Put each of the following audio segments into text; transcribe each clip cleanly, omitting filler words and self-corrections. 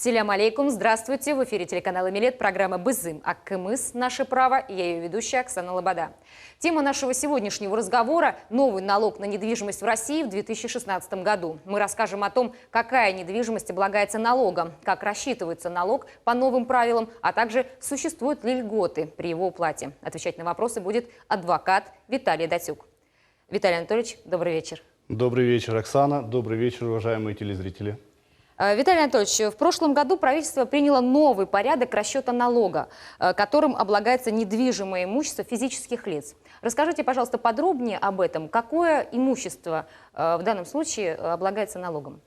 Селям алейкум, здравствуйте. В эфире телеканала «Милет» программа «Бызым Аккымыс. Наше право». И я ее ведущая Оксана Лобода. Тема нашего сегодняшнего разговора – новый налог на недвижимость в России в 2016 году. Мы расскажем о том, какая недвижимость облагается налогом, как рассчитывается налог по новым правилам, а также существуют ли льготы при его уплате. Отвечать на вопросы будет адвокат Виталий Датюк. Виталий Анатольевич, добрый вечер. Добрый вечер, Оксана. Добрый вечер, уважаемые телезрители. Виталий Анатольевич, в прошлом году правительство приняло новый порядок расчета налога, которым облагается недвижимое имущество физических лиц. Расскажите, пожалуйста, подробнее об этом. Какое имущество в данном случае облагается налогом?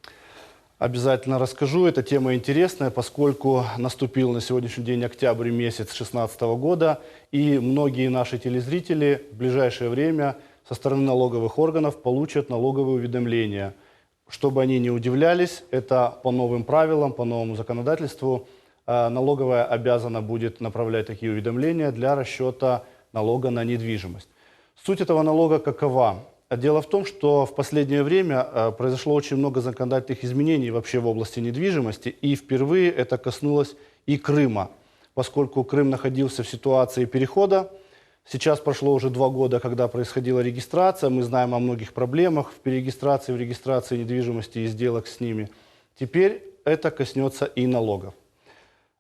Обязательно расскажу. Эта тема интересная, поскольку наступил на сегодняшний день октябрь месяц 2016 года, и многие наши телезрители в ближайшее время со стороны налоговых органов получат налоговые уведомления. Чтобы они не удивлялись, это по новым правилам, по новому законодательству налоговая обязана будет направлять такие уведомления для расчета налога на недвижимость. Суть этого налога какова? Дело в том, что в последнее время произошло очень много законодательных изменений вообще в области недвижимости, и впервые это коснулось и Крыма, поскольку Крым находился в ситуации перехода. Сейчас прошло уже 2 года, когда происходила регистрация. Мы знаем о многих проблемах в перерегистрации, в регистрации недвижимости и сделок с ними. Теперь это коснется и налогов.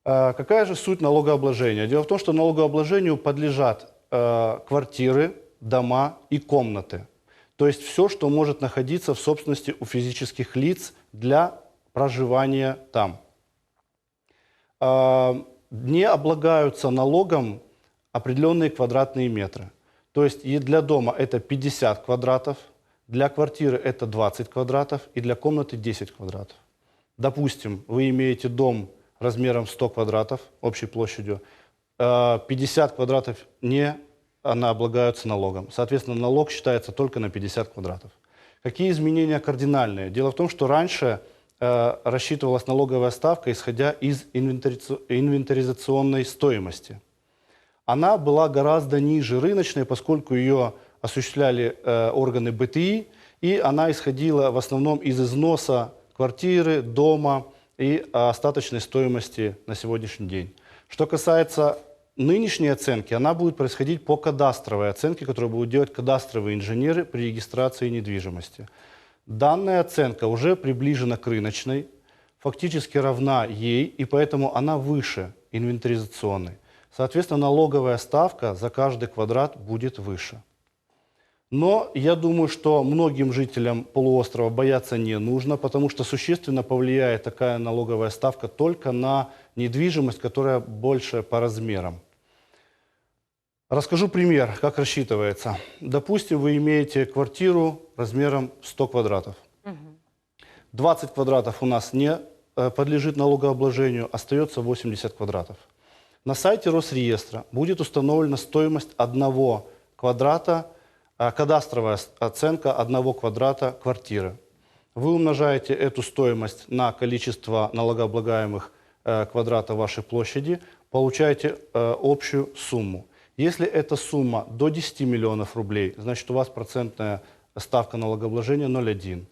Какая же суть налогообложения? Дело в том, что налогообложению подлежат квартиры, дома и комнаты. То есть все, что может находиться в собственности у физических лиц для проживания там. Не облагаются налогом определенные квадратные метры. То есть и для дома это 50 квадратов, для квартиры это 20 квадратов и для комнаты 10 квадратов. Допустим, вы имеете дом размером 100 квадратов, общей площадью, 50 квадратов не облагаются налогом. Соответственно, налог считается только на 50 квадратов. Какие изменения кардинальные? Дело в том, что раньше рассчитывалась налоговая ставка, исходя из инвентаризационной стоимости. Она была гораздо ниже рыночной, поскольку ее осуществляли органы БТИ, и она исходила в основном из износа квартиры, дома и остаточной стоимости на сегодняшний день. Что касается нынешней оценки, она будет происходить по кадастровой оценке, которую будут делать кадастровые инженеры при регистрации недвижимости. Данная оценка уже приближена к рыночной, фактически равна ей, и поэтому она выше инвентаризационной. Соответственно, налоговая ставка за каждый квадрат будет выше. Но я думаю, что многим жителям полуострова бояться не нужно, потому что существенно повлияет такая налоговая ставка только на недвижимость, которая больше по размерам. Расскажу пример, как рассчитывается. Допустим, вы имеете квартиру размером 100 квадратов. 20 квадратов у нас не подлежит налогообложению, остается 80 квадратов. На сайте Росреестра будет установлена стоимость 1 квадрата, кадастровая оценка 1 квадрата квартиры. Вы умножаете эту стоимость на количество налогооблагаемых квадратов вашей площади, получаете общую сумму. Если эта сумма до 10 миллионов рублей, значит у вас процентная ставка налогообложения 0,1.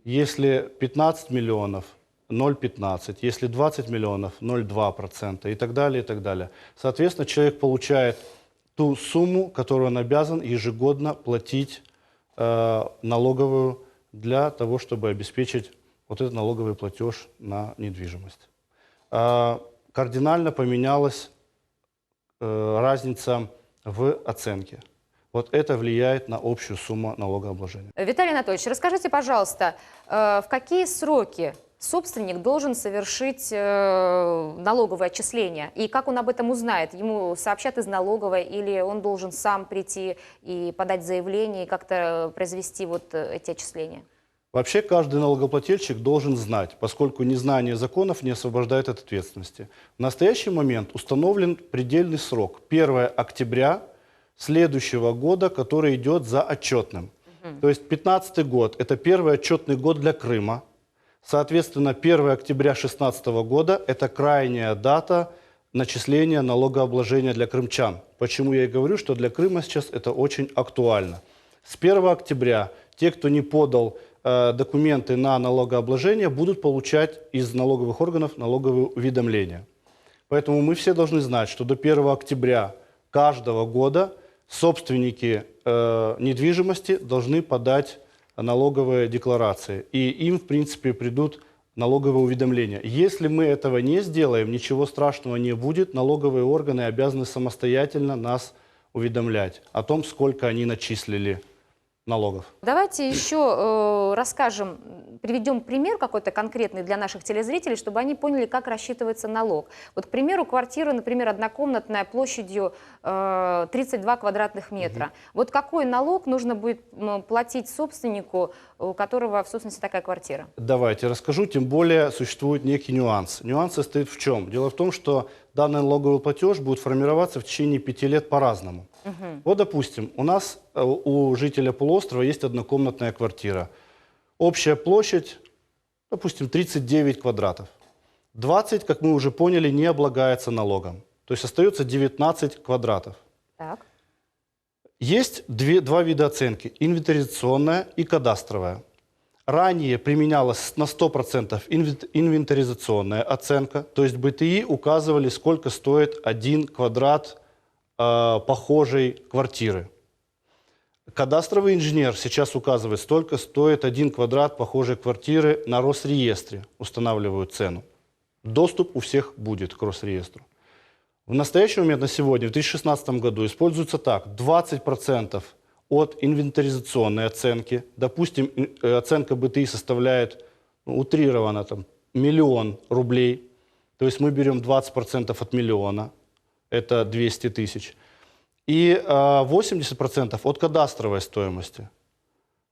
Если 15 миллионов, 0,15, если 20 миллионов, 0,2% и так далее, и так далее. Соответственно, человек получает ту сумму, которую он обязан ежегодно платить налоговую для того, чтобы обеспечить вот этот налоговый платеж на недвижимость. Кардинально поменялась разница в оценке. Вот это влияет на общую сумму налогообложения. Виталий Анатольевич, расскажите, пожалуйста, в какие сроки собственник должен совершить налоговое отчисление? И как он об этом узнает? Ему сообщат из налоговой или он должен сам прийти и подать заявление и как-то произвести вот эти отчисления? Вообще каждый налогоплательщик должен знать, поскольку незнание законов не освобождает от ответственности. В настоящий момент установлен предельный срок – 1 октября следующего года, который идет за отчетным. То есть 2015 год – это первый отчетный год для Крыма. Соответственно, 1 октября 2016 года – это крайняя дата начисления налогообложения для крымчан. Почему я и говорю, что для Крыма сейчас это очень актуально. С 1 октября те, кто не подал документы на налогообложение будут получать из налоговых органов налоговые уведомления. Поэтому мы все должны знать, что до 1 октября каждого года собственники недвижимости должны подать налоговые декларации. И им, в принципе, придут налоговые уведомления. Если мы этого не сделаем, ничего страшного не будет. Налоговые органы обязаны самостоятельно нас уведомлять о том, сколько они начислили налогов. Давайте еще расскажем, приведем пример какой-то конкретный для наших телезрителей, чтобы они поняли, как рассчитывается налог. Вот, к примеру, квартира, например, однокомнатная площадью 32 квадратных метра. Вот какой налог нужно будет платить собственнику, у которого в собственности такая квартира? Давайте расскажу, тем более существует некий нюанс. Нюанс состоит в чем? Дело в том, что данный налоговый платеж будет формироваться в течение 5 лет по-разному. Вот, допустим, у нас, у жителя полуострова есть однокомнатная квартира. Общая площадь, допустим, 39 квадратов. 20, как мы уже поняли, не облагается налогом. То есть остается 19 квадратов. Так. Есть два вида оценки – инвентаризационная и кадастровая. Ранее применялась на 100% инвентаризационная оценка, то есть БТИ указывали, сколько стоит 1 квадрат похожей квартиры. Кадастровый инженер сейчас указывает, сколько стоит 1 квадрат похожей квартиры на Росреестре, устанавливают цену. Доступ у всех будет к Росреестру. В настоящий момент, на сегодня, в 2016 году, используется так: 20% от инвентаризационной оценки, допустим, оценка БТИ составляет, утрированно, 1 000 000 рублей, то есть мы берем 20% от миллиона, это 200 тысяч, и 80% от кадастровой стоимости.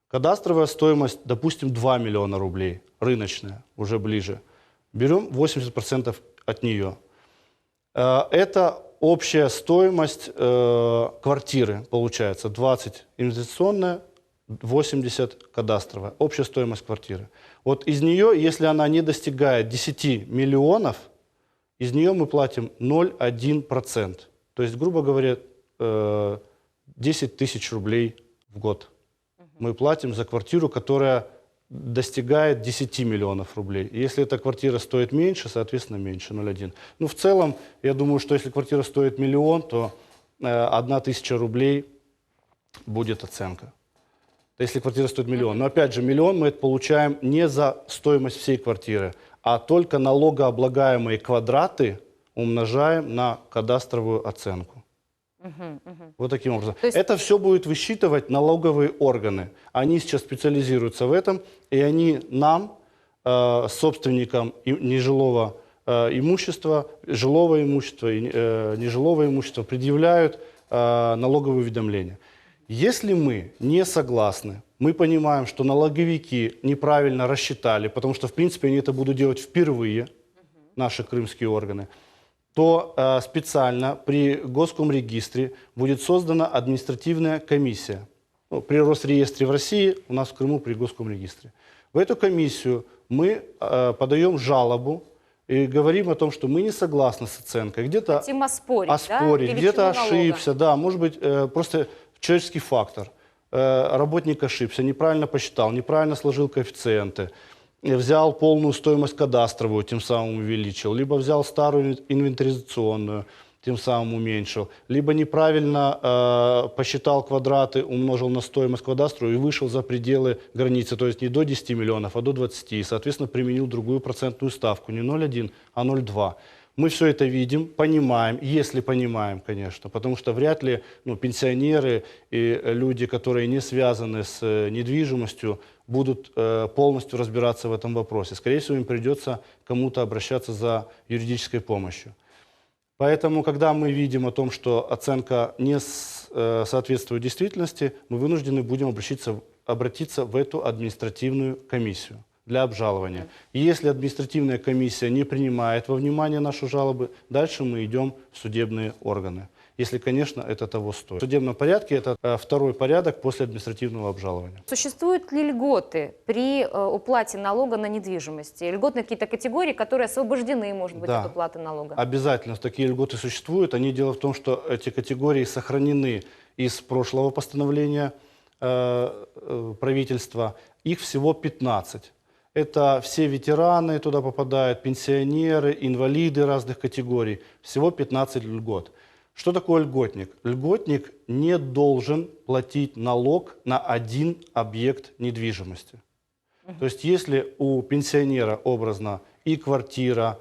Кадастровая стоимость, допустим, 2 миллиона рублей, рыночная, уже ближе. Берем 80% от нее. Это общая стоимость квартиры, получается, 20 инвестиционная, 80 кадастровая. Общая стоимость квартиры. Вот из нее, если она не достигает 10 миллионов, из нее мы платим 0,1%. То есть, грубо говоря, 10 тысяч рублей в год. Мы платим за квартиру, которая достигает 10 миллионов рублей. Если эта квартира стоит меньше, соответственно, меньше, 0,1. Ну, в целом, я думаю, что если квартира стоит 1 000 000, то 1000 рублей будет оценка. Если квартира стоит 1 000 000. Но опять же, 1 000 000 мы это получаем не за стоимость всей квартиры, а только налогооблагаемые квадраты умножаем на кадастровую оценку. Вот таким образом. То есть... Это все будет высчитывать налоговые органы. Они сейчас специализируются в этом, и они нам, собственникам нежилого имущества, жилого имущества и нежилого имущества, предъявляют налоговые уведомления. Если мы не согласны, мы понимаем, что налоговики неправильно рассчитали, потому что, в принципе, они это будут делать впервые, наши крымские органы, то специально при Госкомрегистре будет создана административная комиссия. Ну, при Росреестре в России, у нас в Крыму при Госкомрегистре. В эту комиссию мы подаем жалобу и говорим о том, что мы не согласны с оценкой. Где-то хотим оспорить, да? Где-то ошибся, да, может быть, просто человеческий фактор. Работник ошибся, неправильно посчитал, неправильно сложил коэффициенты. Взял полную стоимость кадастровую, тем самым увеличил, либо взял старую инвентаризационную, тем самым уменьшил, либо неправильно посчитал квадраты, умножил на стоимость кадастровую и вышел за пределы границы, то есть не до 10 миллионов, а до 20, и, соответственно, применил другую процентную ставку, не 0,1, а 0,2. Мы все это видим, понимаем, если понимаем, конечно, потому что вряд ли пенсионеры и люди, которые не связаны с недвижимостью, будут полностью разбираться в этом вопросе. Скорее всего, им придется кому-то обращаться за юридической помощью. Поэтому, когда мы видим о том, что оценка не соответствует действительности, мы вынуждены будем обратиться в эту административную комиссию для обжалования. И если административная комиссия не принимает во внимание наши жалобы, дальше мы идем в судебные органы. Если, конечно, это того стоит. В судебном порядке это второй порядок после административного обжалования. Существуют ли льготы при уплате налога на недвижимость? Льготные какие-то категории, которые освобождены, может быть, от уплаты налога? Обязательно такие льготы существуют. Дело в том, что эти категории сохранены из прошлого постановления правительства, их всего 15. Это все ветераны туда попадают, пенсионеры, инвалиды разных категорий. Всего 15 льгот. Что такое льготник? Льготник не должен платить налог на один объект недвижимости. То есть если у пенсионера образно и квартира,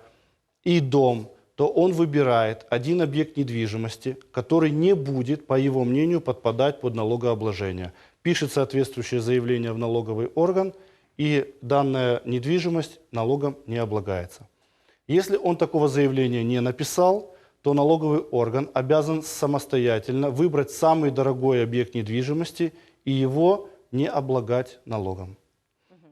и дом, то он выбирает один объект недвижимости, который не будет, по его мнению, подпадать под налогообложение. Пишет соответствующее заявление в налоговый орган, и данная недвижимость налогом не облагается. Если он такого заявления не написал, то налоговый орган обязан самостоятельно выбрать самый дорогой объект недвижимости и его не облагать налогом.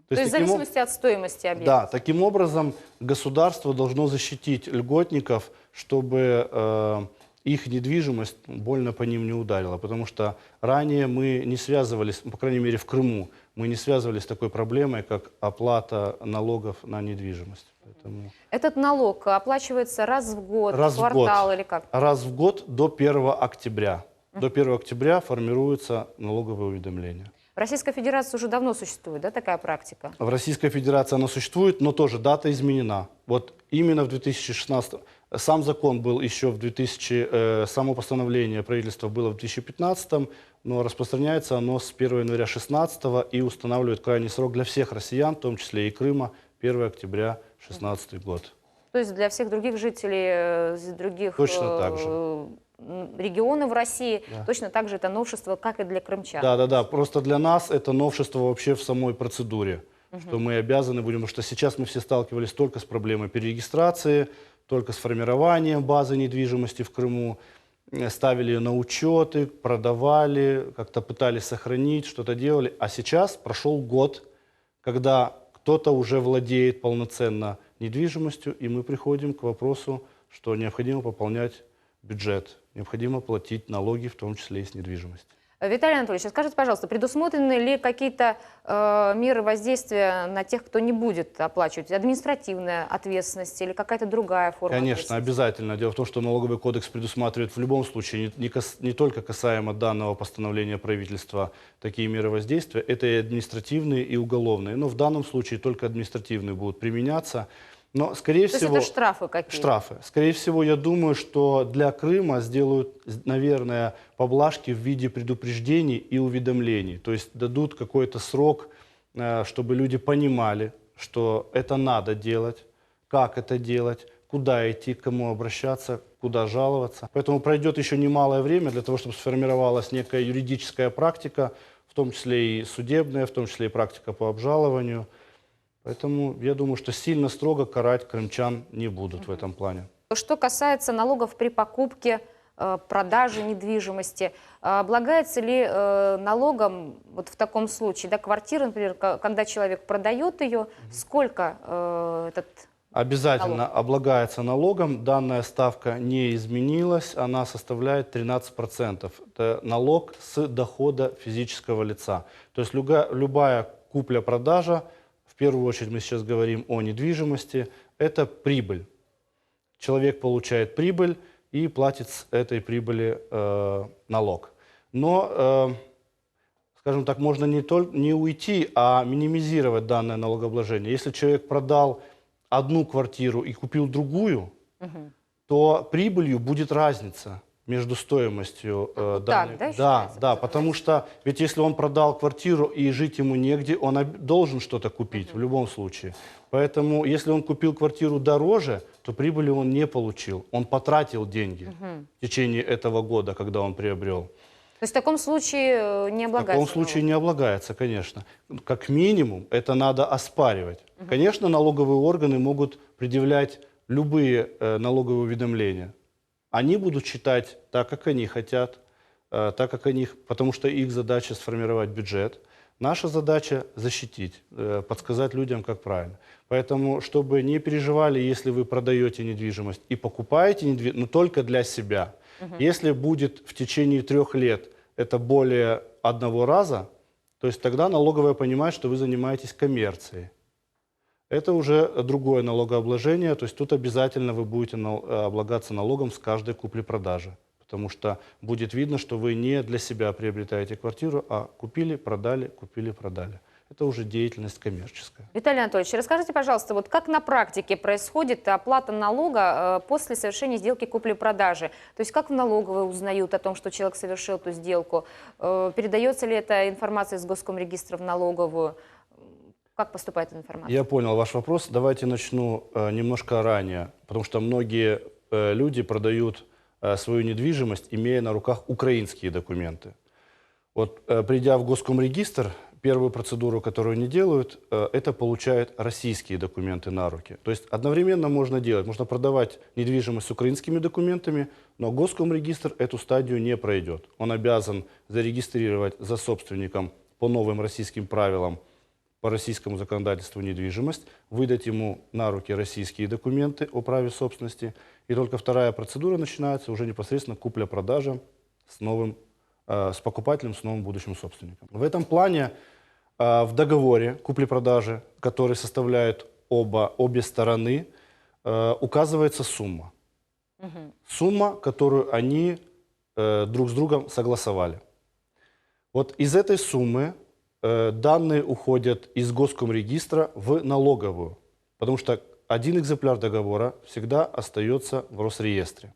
То есть в зависимости от стоимости объекта. Да, таким образом государство должно защитить льготников, чтобы их недвижимость больно по ним не ударила. Потому что ранее мы не связывались, по крайней мере в Крыму, мы не связывались с такой проблемой, как оплата налогов на недвижимость. Поэтому... Этот налог оплачивается раз в год, раз квартал в год. или как? Раз в год до 1 октября. До 1 октября формируется налоговое уведомление. В Российской Федерации уже давно существует, да, такая практика? В Российской Федерации она существует, но тоже дата изменена. Вот именно в 2016, сам закон был еще в 2000, само постановление правительства было в 2015, но распространяется оно с 1 января 2016 и устанавливает крайний срок для всех россиян, в том числе и Крыма, 1 октября 2016 год. То есть для всех других жителей, других Точно так же. регионов России, Да. точно так же это новшество, как и для крымчан. Да. Просто для нас это новшество вообще в самой процедуре, что мы обязаны будем, потому что сейчас мы все сталкивались только с проблемой перерегистрации, только с формированием базы недвижимости в Крыму, ставили ее на учеты, продавали, как-то пытались сохранить, что-то делали. А сейчас прошел год, когда кто-то уже владеет полноценно недвижимостью, и мы приходим к вопросу, что необходимо пополнять бюджет, необходимо платить налоги, в том числе и с недвижимости. Виталий Анатольевич, скажите, пожалуйста, предусмотрены ли какие-то меры воздействия на тех, кто не будет оплачивать? Административная ответственность или какая-то другая форма Конечно, ответственности? обязательно. Дело в том, что налоговый кодекс предусматривает в любом случае, не только касаемо данного постановления правительства, такие меры воздействия, это и административные, и уголовные. Но в данном случае только административные будут применяться. Но, скорее То всего, есть это штрафы какие-то? Штрафы. Скорее всего, я думаю, что для Крыма сделают, наверное, поблажки в виде предупреждений и уведомлений. То есть дадут какой-то срок, чтобы люди понимали, что это надо делать, как это делать, куда идти, к кому обращаться, куда жаловаться. Поэтому пройдет еще немалое время для того, чтобы сформировалась некая юридическая практика, в том числе и судебная, в том числе и практика по обжалованию. Поэтому я думаю, что сильно строго карать крымчан не будут в этом плане. Что касается налогов при покупке, продаже недвижимости, облагается ли налогом вот в таком случае, да, квартира, например, когда человек продает ее, сколько этот Обязательно налог? облагается налогом. Данная ставка не изменилась, она составляет 13%. Это налог с дохода физического лица. То есть любая купля-продажа, в первую очередь мы сейчас говорим о недвижимости, это прибыль. Человек получает прибыль и платит с этой прибыли налог. Но, скажем так, можно не уйти, а минимизировать данное налогообложение. Если человек продал одну квартиру и купил другую, то прибылью будет разница между стоимостью данной. Да, потому что ведь если он продал квартиру и жить ему негде, он должен что-то купить в любом случае. Поэтому если он купил квартиру дороже, то прибыли он не получил. Он потратил деньги в течение этого года, когда он приобрел. То есть в таком случае не облагается? В таком случае не облагается, конечно. Как минимум это надо оспаривать. Конечно, налоговые органы могут предъявлять любые налоговые уведомления. Они будут считать так, как они хотят, потому что их задача сформировать бюджет. Наша задача защитить, подсказать людям, как правильно. Поэтому, чтобы не переживали, если вы продаете недвижимость и покупаете недвижимость, но только для себя. Если будет в течение 3 лет это более 1 раза, то есть тогда налоговая понимает, что вы занимаетесь коммерцией. Это уже другое налогообложение, то есть тут обязательно вы будете облагаться налогом с каждой купли-продажи. потому что будет видно, что вы не для себя приобретаете квартиру, а купили, продали, купили, продали. Это уже деятельность коммерческая. Виталий Анатольевич, расскажите, пожалуйста, вот как на практике происходит оплата налога после совершения сделки купли-продажи? То есть как в налоговой узнают о том, что человек совершил эту сделку? Передается ли эта информация из Госкомрегистра в налоговую? Как поступает эта информация? Я понял ваш вопрос. Давайте начну немножко ранее, потому что многие люди продают свою недвижимость, имея на руках украинские документы. Вот придя в Госкомрегистр, первую процедуру, которую они делают, это получают российские документы на руки. То есть одновременно можно делать, можно продавать недвижимость с украинскими документами, но Госкомрегистр эту стадию не пройдет. Он обязан зарегистрировать за собственником по новым российским правилам, по российскому законодательству недвижимость, выдать ему на руки российские документы о праве собственности, и только вторая процедура начинается уже непосредственно купля-продажа с покупателем, с новым будущим собственником. В этом плане в договоре купли-продажи, который составляют обе стороны, указывается сумма. Сумма, которую они друг с другом согласовали. Вот из этой суммы данные уходят из Госкомрегистра в налоговую, потому что один экземпляр договора всегда остается в Росреестре.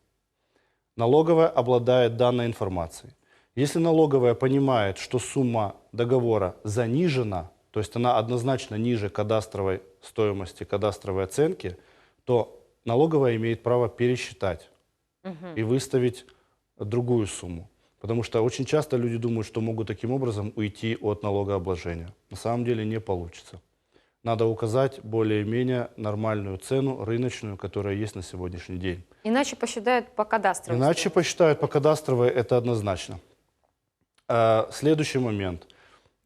Налоговая обладает данной информацией. Если налоговая понимает, что сумма договора занижена, то есть она однозначно ниже кадастровой стоимости, кадастровой оценки, то налоговая имеет право пересчитать и выставить другую сумму. Потому что очень часто люди думают, что могут таким образом уйти от налогообложения. На самом деле не получится. Надо указать более-менее нормальную цену, рыночную, которая есть на сегодняшний день. Иначе посчитают по кадастровой. Иначе посчитают по кадастровой, это однозначно. Следующий момент.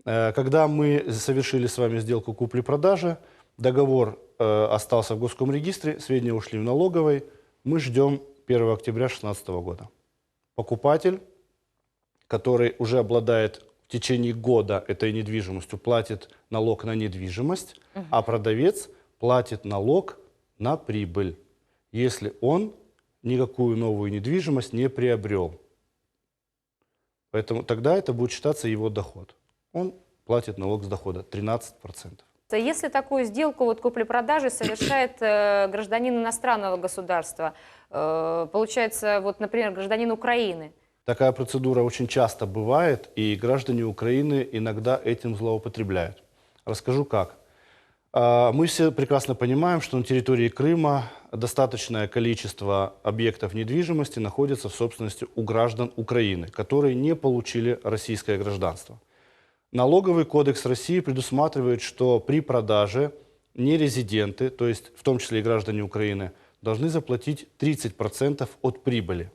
Когда мы совершили с вами сделку купли-продажи, договор остался в Госкомрегистре, сведения ушли в налоговой, мы ждем 1 октября 2016 года. Покупатель, который уже обладает в течение года этой недвижимостью, платит налог на недвижимость, а продавец платит налог на прибыль, если он никакую новую недвижимость не приобрел. Поэтому тогда это будет считаться его доход. Он платит налог с дохода 13%. Если такую сделку вот купли-продажи совершает гражданин иностранного государства, получается, вот, например, гражданин Украины. Такая процедура очень часто бывает, и граждане Украины иногда этим злоупотребляют. Расскажу как. Мы все прекрасно понимаем, что на территории Крыма достаточное количество объектов недвижимости находится в собственности у граждан Украины, которые не получили российское гражданство. Налоговый кодекс России предусматривает, что при продаже нерезиденты, то есть в том числе и граждане Украины, должны заплатить 30% от прибыли.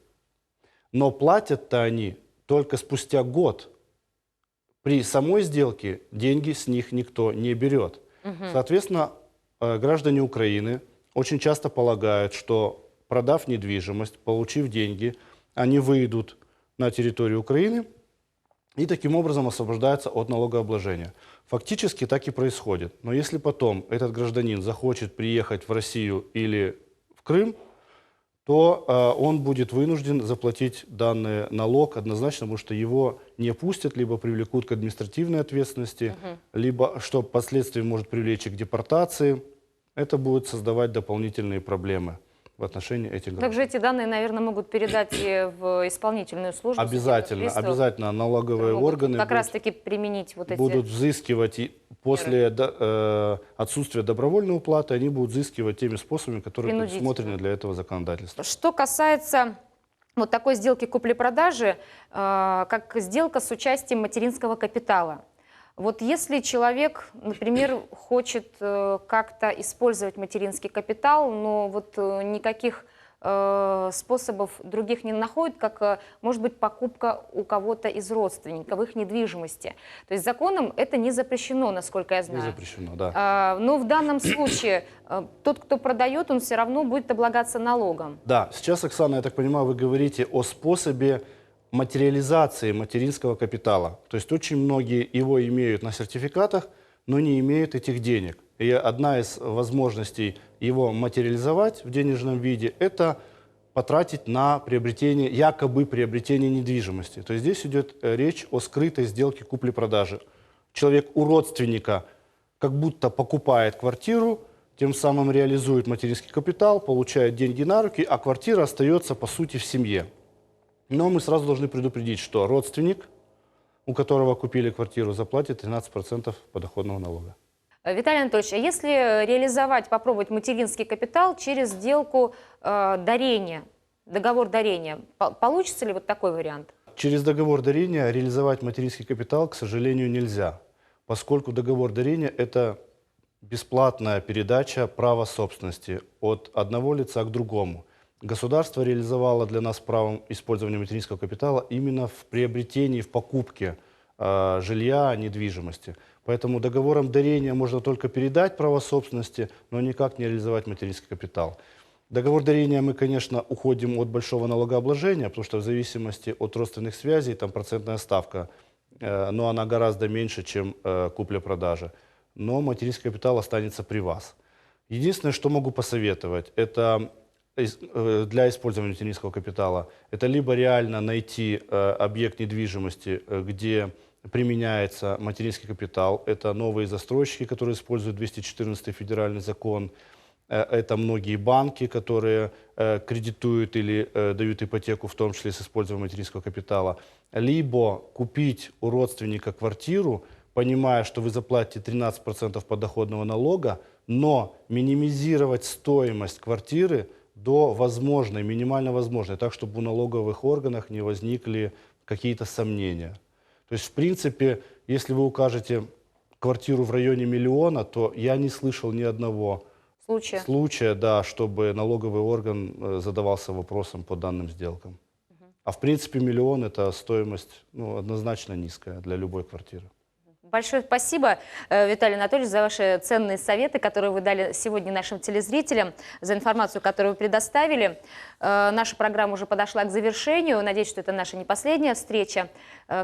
Но платят-то они только спустя год. При самой сделке деньги с них никто не берет. Соответственно, граждане Украины очень часто полагают, что продав недвижимость, получив деньги, они выйдут на территорию Украины и таким образом освобождаются от налогообложения. Фактически так и происходит. Но если потом этот гражданин захочет приехать в Россию или в Крым, то он будет вынужден заплатить данный налог однозначно, потому что его не пустят, либо привлекут к административной ответственности, либо, что впоследствии может привлечь и к депортации. Это будет создавать дополнительные проблемы в отношении этих граждан. Также эти данные, наверное, могут передать и в исполнительную службу. Обязательно, обязательно налоговые органы как раз-таки применить вот эти... будут взыскивать, и после отсутствия добровольной уплаты, они будут взыскивать теми способами, которые предусмотрены для этого законодательства. Что касается вот такой сделки купли-продажи, как сделка с участием материнского капитала. Вот если человек, например, хочет как-то использовать материнский капитал, но вот никаких способов других не находит, как, может быть, покупка у кого-то из родственников их недвижимости. То есть законом это не запрещено, насколько я знаю. Не запрещено, да. Но в данном случае тот, кто продает, он все равно будет облагаться налогом. Да, сейчас, Оксана, я так понимаю, вы говорите о способе материализации материнского капитала. То есть очень многие его имеют на сертификатах, но не имеют этих денег. И одна из возможностей его материализовать в денежном виде – это потратить на приобретение, якобы приобретение недвижимости. То есть здесь идет речь о скрытой сделке купли-продажи. Человек у родственника как будто покупает квартиру, тем самым реализует материнский капитал, получает деньги на руки, а квартира остается, по сути, в семье. Но мы сразу должны предупредить, что родственник, у которого купили квартиру, заплатит 13% подоходного налога. Виталий Анатольевич, а если реализовать, попробовать материнский капитал через сделку дарения, договор дарения, получится ли вот такой вариант? Через договор дарения реализовать материнский капитал, к сожалению, нельзя, поскольку договор дарения – это бесплатная передача права собственности от одного лица к другому. Государство реализовало для нас право использования материнского капитала именно в приобретении, в покупке жилья, недвижимости. Поэтому договором дарения можно только передать право собственности, но никак не реализовать материнский капитал. Договор дарения мы, конечно, уходим от большого налогообложения, потому что в зависимости от родственных связей там процентная ставка, но она гораздо меньше, чем купля-продажа. Но материнский капитал останется при вас. Единственное, что могу посоветовать, это для использования материнского капитала, это либо реально найти объект недвижимости, где применяется материнский капитал. Это новые застройщики, которые используют 214 федеральный закон. Это многие банки, которые кредитуют или дают ипотеку, в том числе с использованием материнского капитала. Либо купить у родственника квартиру, понимая, что вы заплатите 13% подоходного налога, но минимизировать стоимость квартиры до возможной, минимально возможной, так, чтобы у налоговых органов не возникли какие-то сомнения. То есть, в принципе, если вы укажете квартиру в районе 1 миллиона, то я не слышал ни одного случая, да, чтобы налоговый орган задавался вопросом по данным сделкам. А в принципе 1 миллион – это стоимость однозначно низкая для любой квартиры. Большое спасибо, Виталий Анатольевич, за ваши ценные советы, которые вы дали сегодня нашим телезрителям, за информацию, которую вы предоставили. Наша программа уже подошла к завершению. Надеюсь, что это наша не последняя встреча.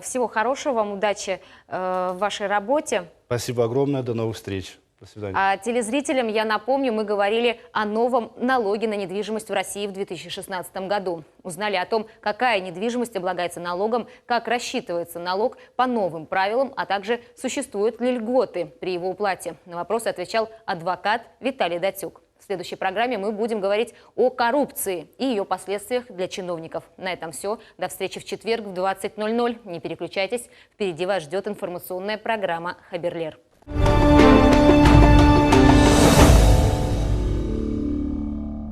Всего хорошего вам, удачи в вашей работе. Спасибо огромное, до новых встреч. До свидания. А телезрителям я напомню, мы говорили о новом налоге на недвижимость в России в 2016 году. Узнали о том, какая недвижимость облагается налогом, как рассчитывается налог по новым правилам, а также существуют ли льготы при его уплате. На вопросы отвечал адвокат Виталий Датюк. В следующей программе мы будем говорить о коррупции и ее последствиях для чиновников. На этом все. До встречи в четверг в 20:00. Не переключайтесь, впереди вас ждет информационная программа «Хаберлер».